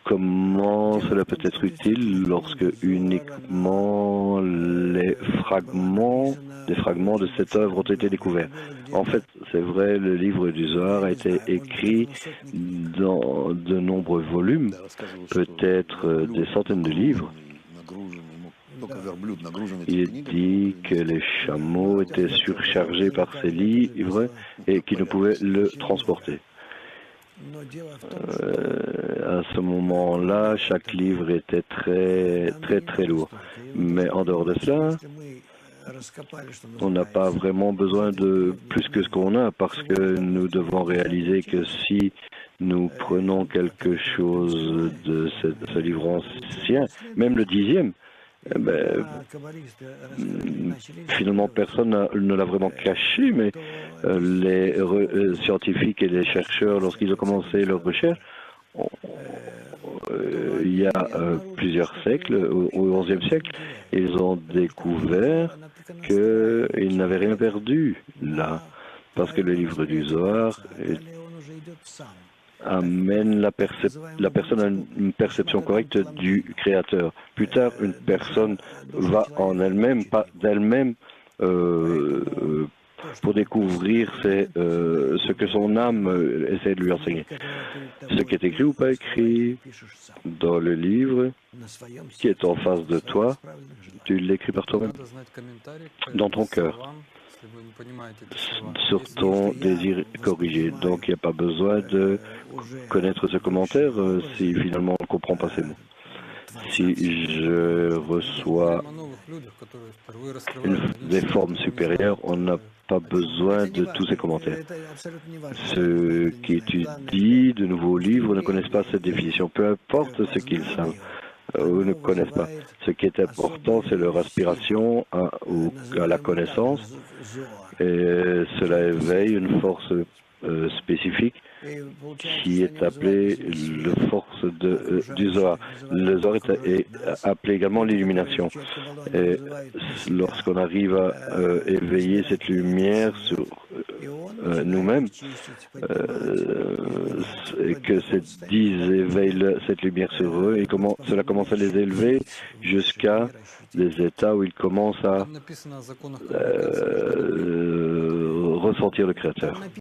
comment cela peut être utile lorsque uniquement des fragments de cette œuvre ont été découverts. En fait, c'est vrai, le livre du Zohar a été écrit dans de nombreux volumes, peut-être des centaines de livres. Il dit que les chameaux étaient surchargés par ces livres et qu'ils ne pouvaient le transporter. À ce moment-là, chaque livre était très lourd. Mais en dehors de cela, on n'a pas vraiment besoin de plus que ce qu'on a, parce que nous devons réaliser que si nous prenons quelque chose de ce livre ancien, même le 10e, finalement personne ne l'a vraiment caché, mais les scientifiques et les chercheurs, lorsqu'ils ont commencé leurs recherches, il y a plusieurs siècles, au XIe siècle, ils ont découvert qu'ils n'avaient rien perdu là, parce que le livre du Zohar amène la personne à une perception correcte du Créateur. Plus tard, une personne va en elle-même, pas d'elle-même, pour découvrir ce que son âme essaie de lui enseigner. Ce qui est écrit ou pas écrit dans le livre qui est en face de toi, tu l'écris par toi-même, dans ton cœur, sur ton désir corrigé. Donc il n'y a pas besoin de connaître ce commentaire si finalement on ne comprend pas ces mots. Si je reçois des formes supérieures, on n'a pas besoin de tous ces commentaires. Ceux qui étudient de nouveaux livres ne connaissent pas cette définition, peu importe ce qu'ils savent ou ne connaissent pas. Ce qui est important, c'est leur aspiration à la connaissance, et cela éveille une force spécifique qui est appelée la force du Zohar. Le Zohar est appelé également l'illumination. Et lorsqu'on arrive à éveiller cette lumière sur nous-mêmes, et que ces 10 éveillent cette lumière sur eux, et comment cela commence à les élever jusqu'à des états où ils commencent à ressentir le Créateur.